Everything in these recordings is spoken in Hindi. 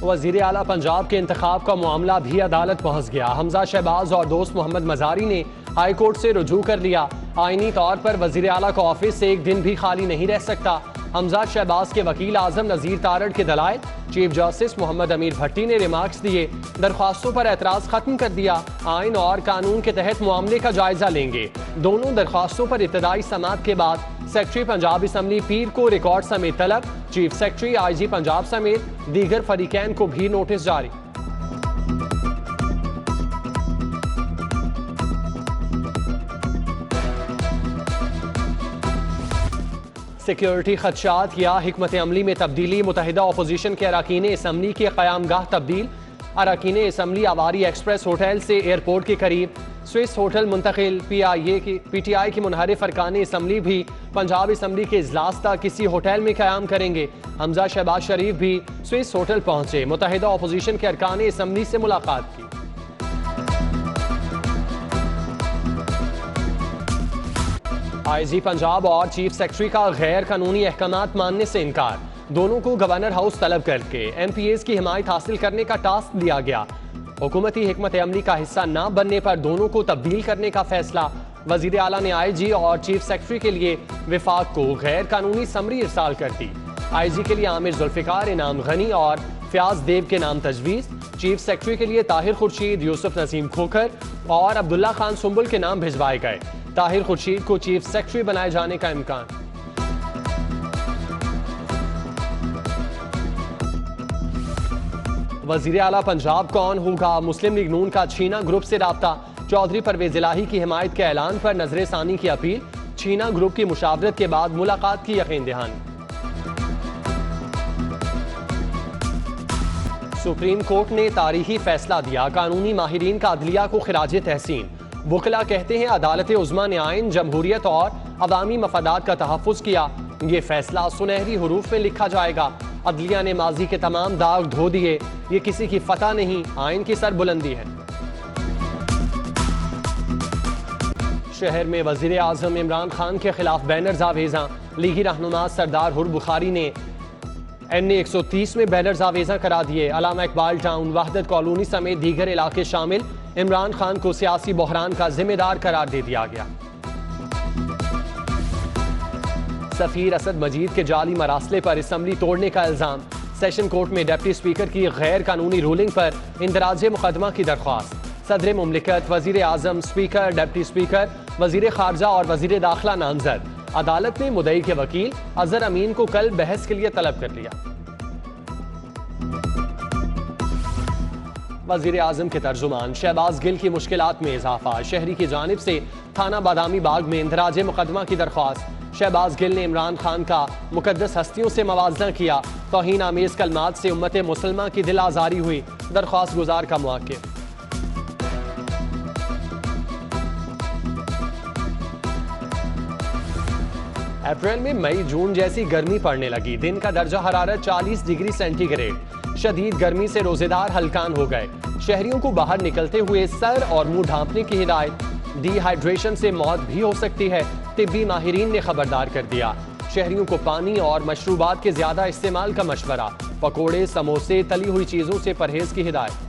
वजीर आला पंजाब के इंतखाब का मामला भी अदालत पहुंच गया। हमजा शहबाज और दोस्त मोहम्मद मजारी ने हाई कोर्ट से रुजू कर लिया। आईनी तौर पर वजीर आला का ऑफिस से एक दिन भी खाली नहीं रह सकता। हमजा शहबाज के वकील आजम नजीर तारड़ के दलाइल, चीफ जस्टिस मोहम्मद अमीर भट्टी ने रिमार्क्स दिए। दरख्वास्तों पर एतराज खत्म कर दिया। आइन और कानून के तहत मामले का जायजा लेंगे। दोनों दरख्वास्तों पर इब्तदाई समाअत के बाद सेक्रेटरी पंजाब असम्बली पीर को रिकॉर्ड समेत तलब। चीफ सेक्रेटरी IG पंजाब समेत दीगर फरीकैन को भी नोटिस जारी। सिक्योरिटी खदशात या हिकमत अमली में तब्दीली। मुतहिदा अपोजिशन के अरकान असम्बली के क़यामगाह तब्दील। अरकान असम्बली आवारी एक्सप्रेस होटल से एयरपोर्ट के करीब स्विस होटल मुंतकिल। PTI की मुनहरिफ अरकान असम्बली भी पंजाब असम्बली के इजलास तक किसी होटल में क़याम करेंगे। हमजा शहबाज शरीफ भी स्विस होटल पहुंचे। मुतहिदा अपोजिशन के अरकान असम्बली से मुलाकात की। IG पंजाब और चीफ सेक्रेटरी का गैर कानूनी अहकामात मानने से इनकार। दोनों को गवर्नर हाउस तलब करके MPAs की हिमायत हासिल करने का टास्क दिया गया। हुकूमती हिकमत अमली का हिस्सा न बनने पर दोनों को तब्दील करने का फैसला। वजीर आला ने IG और चीफ सेक्रेटरी के लिए विफाक को गैर कानूनी समरी इरसाल कर दी। IG के लिए आमिर जुल्फिकार इनाम गनी और फयाज देव के नाम तजवीज़। चीफ सेक्रेटरी के लिए ताहिर खुर्शीद, यूसुफ नसीम खोखर और अब्दुल्ला खान सुंबुल के नाम भिजवाए गए। ताहिर खुर्शीद को चीफ सेक्रेटरी बनाए जाने का इम्कान। वजीर आला पंजाब कौन होगा? मुस्लिम लीग नून का छीना ग्रुप से राब्ता। चौधरी परवेज इलाही की हिमायत के ऐलान पर नजरसानी की अपील। छीना ग्रुप की मुशावरत के बाद मुलाकात की यकीन दहानी। सुप्रीम कोर्ट ने तारीखी फैसला दिया। कानूनी माहिरीन का अदलिया को खिराज तहसीन। वकला कहते हैं अदालत उज़्मा ने आइन, जमहूरियत और अवामी मफादात का तहफ़्फ़ुज़ किया। ये फैसला सुनहरी हुरूफ में लिखा जाएगा। अदलिया ने माजी के तमाम दाग धो दिए। ये किसी की फतह नहीं, आइन की सरबुलंदी है। शहर में वज़ीर आज़म इमरान खान के खिलाफ बैनर्स आवेज़ा। लीगी रहनुमा सरदार हुर बुखारी ने NA 130 में बैनर्स आवेज़ा करा दिए। अलामा इकबाल टाउन, वहदत कॉलोनी समेत दीगर इलाके शामिल। इमरान खान को सियासी बहरान का जिम्मेदार करार दे दिया गया। सफीर असद मजीद के जाली मरासले पर असम्बली तोड़ने का इल्जाम। सेशन कोर्ट में डिप्टी स्पीकर की गैर कानूनी रूलिंग पर इंदराज मुकदमा की दरख्वास्त। सदर मुमलिकत, वजीर आजम, स्पीकर, डिप्टी स्पीकर, वजीर खारजा और वजीर दाखिला नामजद। अदालत ने मुद्दई के वकील अजहर अमीन को कल बहस के लिए तलब कर लिया। वजीर आजम के तर्जुमान शहबाज गिल की मुश्किलात में इजाफा। शहरी की जानिब से थाना बादामी बाग में इंदराज मुकदमा की दरख्वास्त। शहबाज गिल ने इमरान खान का मुकद्दस हस्तियों से मवाजना किया। तौहीन आमेज कलमात से उम्मत मुसलमान की दिल आजारी हुई। दरख्वास्त गुजार का मौक़िफ़। अप्रैल में मई जून जैसी गर्मी पड़ने लगी। दिन का दर्जा हरारत 40 डिग्री सेंटीग्रेड। शदीद गर्मी से रोजेदार हलकान हो गए। शहरियों को बाहर निकलते हुए सर और मुंह ढांपने की हिदायत। डिहाइड्रेशन से मौत भी हो सकती है, तिब्बी माहिरीन ने खबरदार कर दिया। शहरियों को पानी और मशरूबात के ज्यादा इस्तेमाल का मशवरा। पकोड़े, समोसे, तली हुई चीजों से परहेज की हिदायत।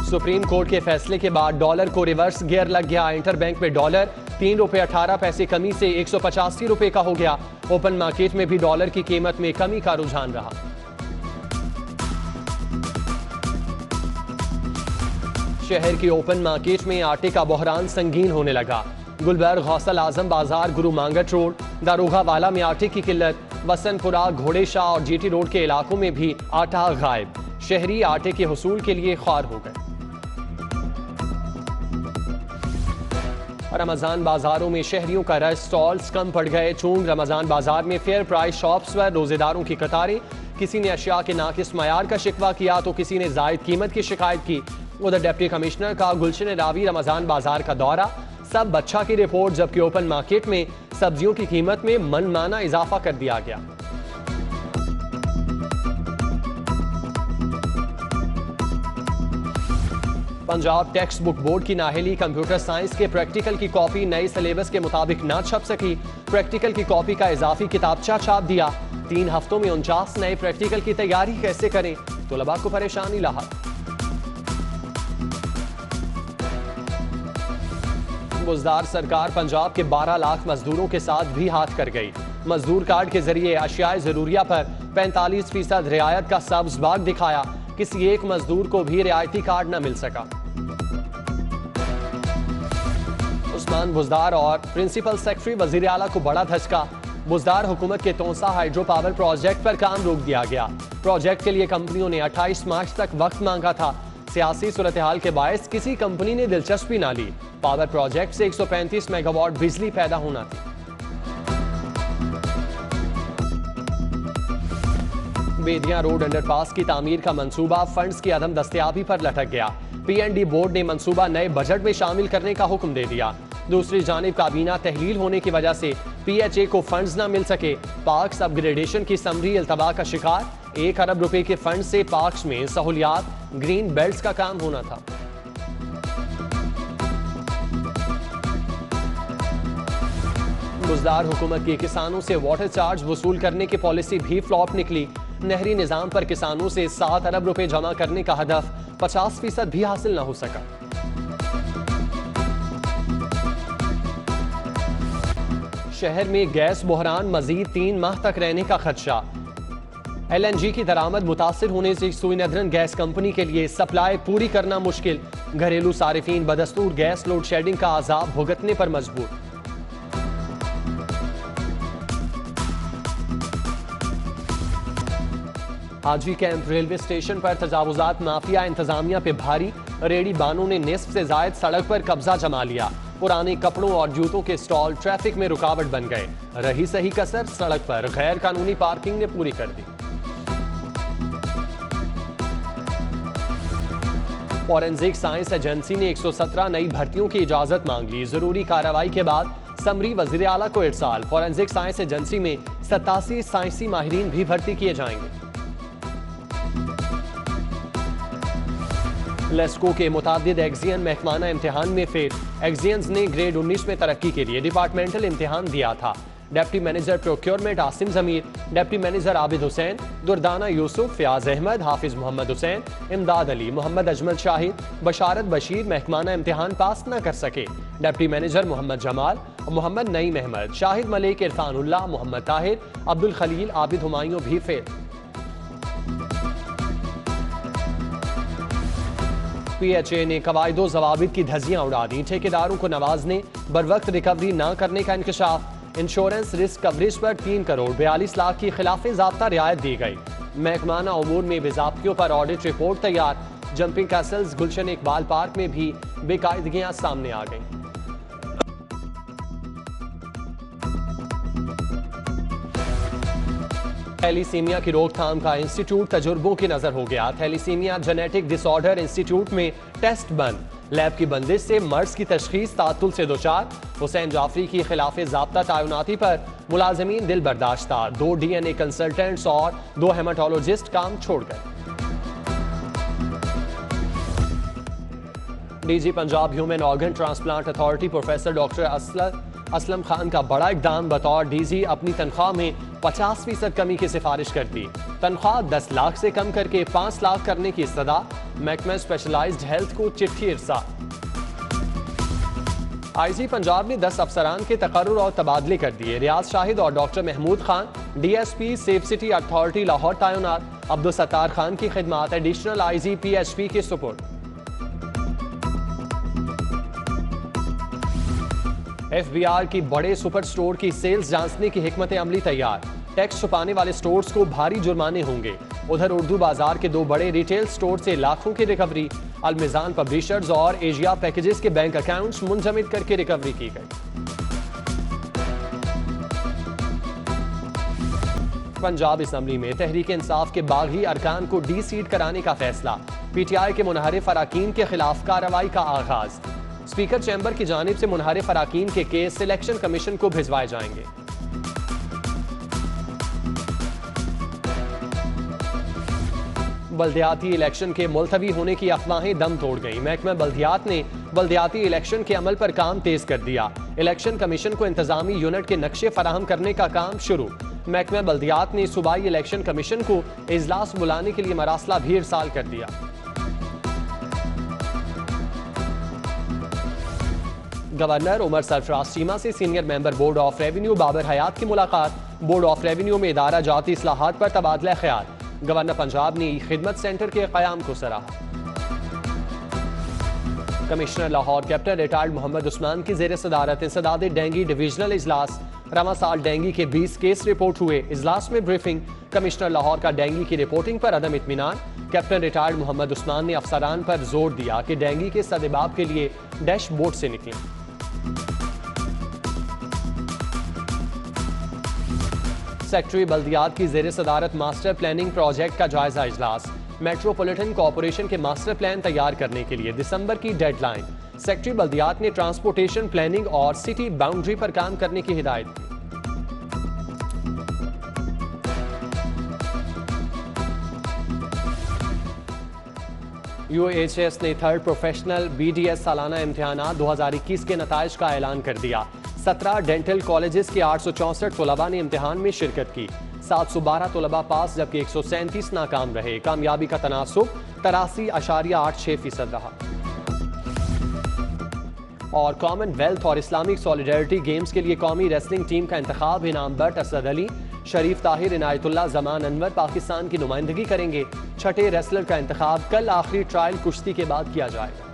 सुप्रीम कोर्ट के फैसले के बाद डॉलर को रिवर्स गियर लग गया। इंटरबैंक में डॉलर 3 रुपये 18 पैसे कमी से 185 रुपये का हो गया। ओपन मार्केट में भी डॉलर की कीमत में कमी का रुझान रहा। शहर की ओपन मार्केट में आटे का बहरान संगीन होने लगा। गुलबर्ग, गौसल आजम बाजार, गुरु मांगट रोड, दारोगा वाला में आटे की किल्लत। वसनपुरा, घोड़े शाह और GT रोड के इलाकों में भी आटा गायब। शहरी आटे के हुसूल के लिए ख्वार हो गए। रमजान बाजारों में शहरियों का रश, स्टॉल्स कम पड़ गए। चूंग रमजान बाजार में फेयर प्राइस शॉप्स पर रोजेदारों की कतारें। किसी ने अशिया के नाकिस मयार का शिकवा किया तो किसी ने जायद कीमत की शिकायत की। उधर डिप्टी कमिश्नर का गुलशन रावी रमजान बाजार का दौरा। सब अच्छा की रिपोर्ट, जबकि ओपन मार्केट में सब्जियों की कीमत में मनमाना इजाफा कर दिया गया। पंजाब टेक्स्ट बुक बोर्ड की नाअहली, कंप्यूटर साइंस के प्रैक्टिकल की कॉपी नए सिलेबस के मुताबिक ना छप सकी। प्रैक्टिकल की कॉपी का इजाफी किताबचा छाप दिया। 3 हफ्तों में 49 नए प्रैक्टिकल की तैयारी कैसे करें, तलबा को परेशानी लाहक। बुज़दार सरकार पंजाब के 12 लाख मजदूरों के साथ भी हाथ कर गई। मजदूर कार्ड के जरिए अशियाए जरूरिया पर 45% रियायत का सब्ज बाग दिखाया। किसी एक मजदूर को भी रियायती कार्ड न मिल सका। उस्मान बुज़दार और प्रिंसिपल सेक्रेटरी वज़ीर आला को बड़ा धचका। बुज़दार हुकूमत के तोसा हाइड्रो पावर प्रोजेक्ट पर काम रोक दिया गया। प्रोजेक्ट के लिए कंपनियों ने 28 मार्च तक वक्त मांगा था। सियासी सूरत हाल के बायस किसी कंपनी ने दिलचस्पी ना ली। पावर प्रोजेक्ट से 135 मेगावाट बिजली पैदा होना थी। बेदिया रोड अंडरपास की तामीर का मंसूबा फंड्स की अदम दस्तयाबी पर लटक गया। पीएनडी बोर्ड ने मंसूबा नए बजट में शामिल करने का हुक्म दे दिया। दूसरी जानिब काबीना तहलील होने की वजह से पीएचए को फंड्स न मिल सके। पार्क्स अपग्रेडेशन की समरी अल्तबा का शिकार। 1 अरब रुपए के फंड से पार्क्स में सहूलियात ग्रीन बेल्ट्स का काम होना था। बुज़दार हुकूमत की किसानों से वाटर चार्ज वसूल करने की पॉलिसी भी फ्लॉप निकली। नहरी निजाम पर किसानों से 7 अरब रुपए जमा करने का हदफ 50% भी हासिल न हो सका। शहर में गैस बहरान मजीद 3 माह तक रहने का खदशा। LNG की दरामद मुतासिर होने से सुइनदरन गैस कंपनी के लिए सप्लाई पूरी करना मुश्किल। घरेलू सारिफीन बदस्तूर गैस लोड शेडिंग का अजाब भुगतने पर मजबूर। हाजी कैंप रेलवे स्टेशन पर तजावुजात माफिया इंतजामिया पे भारी। रेडी बानों ने निस्फ से जायद सड़क पर कब्जा जमा लिया। पुराने कपड़ों और जूतों के स्टॉल ट्रैफिक में रुकावट बन गए। रही सही कसर सड़क पर गैर कानूनी पार्किंग ने पूरी कर दी। फॉरेंसिक साइंस एजेंसी ने 117 नई भर्तियों की इजाजत मांग ली। जरूरी कार्रवाई के बाद समरी वजीर आला को इरसाल। फॉरेंसिक साइंस एजेंसी में 87 साइंसी माहिरीन भी भर्ती किए जाएंगे। लेस्को के मुतादिद एग्जियन महकमाना इम्तिहान में फेल। एग्जियंस ने ग्रेड 19 में तरक्की के लिए डिपार्टमेंटल इम्तिहान दिया था। डिप्टी मैनेजर प्रोक्योरमेंट आसिम जमीर, डिप्टी मैनेजर आबिद हुसैन, दुर्दाना यूसुफ, फयाज अहमद, हाफिज मोहम्मद हुसैन, इमदाद अली, मोहम्मद अजमल शाहिद, बशारत बशीर महकमाना इम्तिहान पास न कर सके। डिप्टी मैनेजर मोहम्मद जमाल, मोहम्मद नईम अहमद, शाहिद मलिक, इरफानुल्लाह, मोहम्मद ताहिर, अब्दुल खलील, आबिद हुमायूं भी फेल। पीएचए ने कवायदो जवाबित की धज्जियां उड़ा दी। ठेकेदारों को नवाजने बरवक्त रिकवरी न करने का इंकशाफ। इंश्योरेंस रिस्क कवरेज पर 3 करोड़ 42 लाख की खिलाफे ज़ाब्ता रियायत दी गई। महकमाना उमूर में बेज़ाब्तियों पर ऑडिट रिपोर्ट तैयार। जंपिंग कैसल्स गुलशन इकबाल पार्क में भी बेकायदगियां सामने आ गईं। थैलीसीमिया की रोकथाम का इंस्टीट्यूट तजुर्बों की नजर हो गया। थैलीसीमिया जेनेटिक डिसऑर्डर इंस्टीट्यूट में टेस्ट बंद। लैब की बंदिश से मर्ज की तशखीस तातुल से दोचार। हुसैन जाफरी की खिलाफ ज़ाब्ता तायुनाती पर मुलाजमीन दिल बर्दाश्ता। 2 DNA कंसल्टेंट्स और 2 हेमाटोलॉजिस्ट काम छोड़ गए। DG Punjab human organ transplant authority professor doctor Aslam Khan का बड़ा इकदाम। बतौर डीजी अपनी तनख्वाह में 50% कमी की सिफारिश कर दी। तनख्वाह 10 लाख से कम करके 5 लाख करने की सदा। महकमा स्पेशलाइज्ड हेल्थ को चिट्ठी इरसा। आईजी पंजाब ने 10 अफसरान के तकर्रुर और तबादले कर दिए। रियाज शाहिद और doctor Mahmood Khan DSP safe city authority Lahore तैनात। अब्दुल सत्तार खान की खिदमात एडिशनल आईजी PHP के सुपुर्द। FBR की बड़े सुपर स्टोर की सेल्स जांचने की हिकमत अमली तैयार। टैक्स छुपाने वाले स्टोर्स को भारी जुर्माने होंगे। उधर उर्दू बाजार के 2 बड़े रिटेल स्टोर से लाखों की रिकवरी। अलमिजान पब्लिशर्स और एशिया पैकेजेस के बैंक अकाउंट्स मुंजमद करके रिकवरी की गई। पंजाब असम्बली में तहरीक इंसाफ के बागी अरकान को डी-सीट कराने का फैसला। PTI के मुनहरिफ अराकीन के खिलाफ कार्रवाई का आगाज। स्पीकर चैम्बर की जानिब से मुनहरिफ अराकीन के केस सिलेक्शन कमीशन को भिजवाए जाएंगे। बल्दियाती इलेक्शन के मुलतवी होने की अफवाहें दम तोड़ गईं। महकमा बल्दियात ने बल्दियाती इलेक्शन के अमल पर काम तेज कर दिया। इलेक्शन कमीशन को इंतजामी यूनिट के नक्शे फराहम करने का काम शुरू। महकमा बल्दियात ने सूबाई इलेक्शन कमीशन को इजलास बुलाने के लिए मरासला भी इरसाल कर दिया। गवर्नर उमर सरफराज चीमा से senior member board of revenue Babar Hayat की मुलाकात। बोर्ड ऑफ रेवेन्यू में इदारा जाती इस्लाहात पर तबादला ख्याल। गवर्नर पंजाब ने खिदमत सेंटर के क़याम को सराहा। Commissioner Lahore captain retired Mohammad Usman की ज़ेर सदारत इंसदाद डेंगी डिविजनल इजलास। रवा साल डेंगी के 20 केस रिपोर्ट हुए। इजलास में ब्रीफिंग। कमिश्नर लाहौर का डेंगी की रिपोर्टिंग पर अदम इत्मीनान। कैप्टन रिटायर्ड मोहम्मद उस्मान ने अफसरान पर जोर दिया कि डेंगी के सदेबाब के लिए डैशबोर्ड से निकलें। सेक्रेटरी बल्दियात की ज़ेर सदारत मास्टर प्लानिंग प्रोजेक्ट का जायजा इजलास। मेट्रोपॉलिटन कॉरपोरेशन के मास्टर प्लान तैयार करने के लिए दिसंबर की डेडलाइन। सेक्रेटरी बल्दियात ने ट्रांसपोर्टेशन प्लानिंग और सिटी बाउंड्री पर काम करने की हिदायत दी। UHS ने थर्ड प्रोफेशनल BDS सालाना इम्तिहानात 2021 के नताइज का ऐलान कर दिया। 17 डेंटल कॉलेजेस के 864 तलबा ने इम्तिहान में शिरकत की। 712 तलबा पास जबकि 137 नाकाम रहे। कामयाबी का तनासुब 83.86% रहा। और कॉमनवेल्थ और इस्लामिक सॉलिडारिटी गेम्स के लिए कौमी रेसलिंग टीम का इंतखाब। इनाम बट, असद अली, शरीफ ताहिर, इनायतुल्लाह, जमान अनवर पाकिस्तान की नुमाइंदगी करेंगे। छठे रेसलर का इंतखाब कल आखिरी ट्रायल कुश्ती के बाद किया जाएगा।